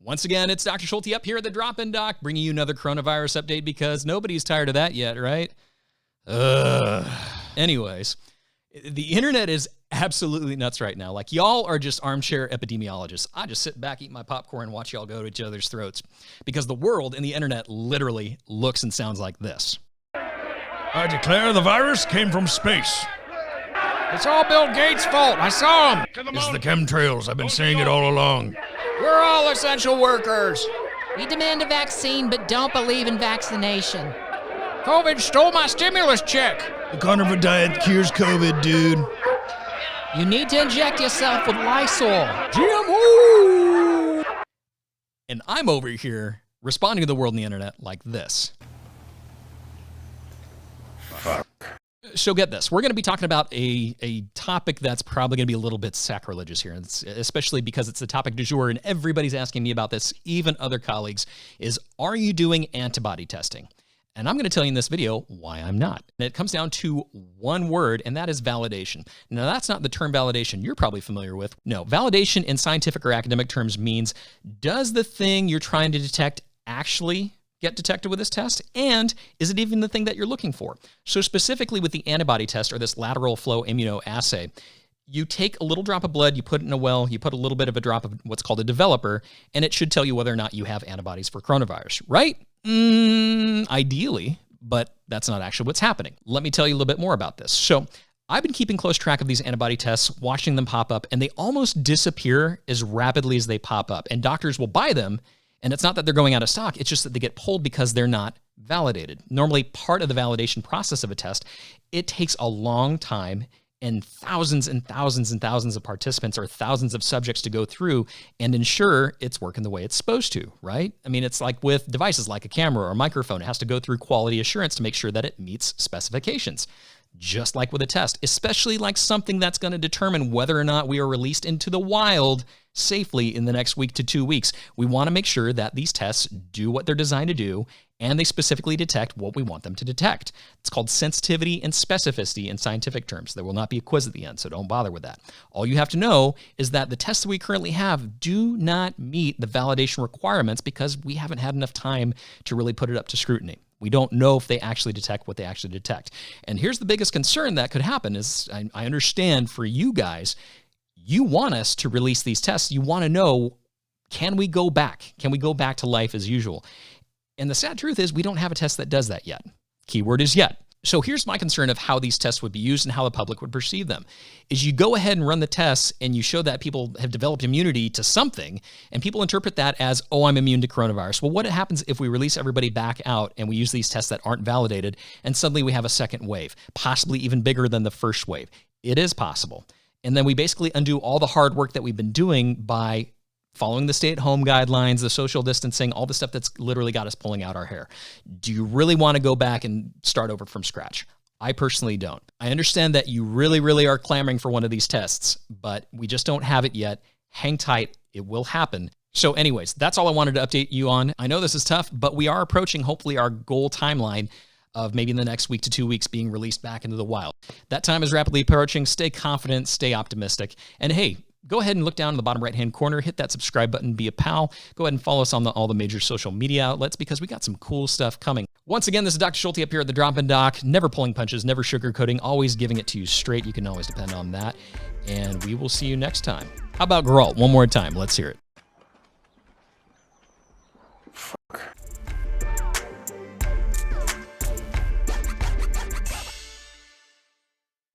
Once again, it's Dr. Schulte up here at the Drop-In Doc, bringing you another coronavirus update because nobody's tired of that yet, right? Anyways, the internet is absolutely nuts right now. Like, y'all are just armchair epidemiologists. I just sit back, eat my popcorn, and watch y'all go to each other's throats because the world and the internet literally looks and sounds like this. I declare the virus came from space. It's all Bill Gates' fault. I saw him. It's the chemtrails. I've been saying it all along. We're all essential workers. We demand a vaccine, but don't believe in vaccination. COVID stole my stimulus check. The carnivore diet cures COVID, dude. You need to inject yourself with Lysol. GMO! And I'm over here responding to the world and the internet like this. Fuck. So get this, we're going to be talking about a topic that's probably going to be a little bit sacrilegious here, especially because it's the topic du jour, and everybody's asking me about this, even other colleagues, is are you doing antibody testing? And I'm going to tell you in this video why I'm not. And it comes down to one word, and that is validation. Now, that's not the term validation you're probably familiar with. No, validation in scientific or academic terms means, does the thing you're trying to detect actually get detected with this test? And is it even the thing that you're looking for? So specifically with the antibody test or this lateral flow immunoassay, you take a little drop of blood, you put it in a well, you put a little bit of a drop of what's called a developer, and it should tell you whether or not you have antibodies for coronavirus, right? Ideally, but that's not actually what's happening. Let me tell you a little bit more about this. So I've been keeping close track of these antibody tests, watching them pop up, and they almost disappear as rapidly as they pop up. And doctors will buy them, and it's not that they're going out of stock, it's just that they get pulled because they're not validated. Normally, part of the validation process of a test, it takes a long time and thousands and thousands and thousands of participants or thousands of subjects to go through and ensure it's working the way it's supposed to, right? I mean, it's like with devices like a camera or a microphone. It has to go through quality assurance to make sure that it meets specifications. Just like with a test, especially like something that's going to determine whether or not we are released into the wild safely in the next week to 2 weeks. We want to make sure that these tests do what they're designed to do, and they specifically detect what we want them to detect. It's called sensitivity and specificity in scientific terms. There will not be a quiz at the end, so don't bother with that. All you have to know is that the tests that we currently have do not meet the validation requirements because we haven't had enough time to really put it up to scrutiny. We don't know if they actually detect what they actually detect. And here's the biggest concern that could happen is, I understand for you guys, you want us to release these tests. You want to know, can we go back? Can we go back to life as usual? And the sad truth is we don't have a test that does that yet. Keyword is yet. So here's my concern of how these tests would be used and how the public would perceive them. Is you go ahead and run the tests and you show that people have developed immunity to something, and people interpret that as, oh, I'm immune to coronavirus. Well, what happens if we release everybody back out and we use these tests that aren't validated, and suddenly we have a second wave, possibly even bigger than the first wave? It is possible. And then we basically undo all the hard work that we've been doing by following the stay-at-home guidelines, the social distancing, all the stuff that's literally got us pulling out our hair. Do you really want to go back and start over from scratch? I personally don't. I understand that you really, really are clamoring for one of these tests, but we just don't have it yet. Hang tight. It will happen. So anyways, that's all I wanted to update you on. I know this is tough, but we are approaching, hopefully, our goal timeline of maybe in the next week to 2 weeks being released back into the wild. That time is rapidly approaching. Stay confident, stay optimistic. And hey, go ahead and look down in the bottom right-hand corner, hit that subscribe button, be a pal. Go ahead and follow us on all the major social media outlets because we got some cool stuff coming. Once again, this is Dr. Schulte up here at the Drop-In Doc. Never pulling punches, never sugarcoating, always giving it to you straight. You can always depend on that. And we will see you next time. How about Geralt? One more time. Let's hear it.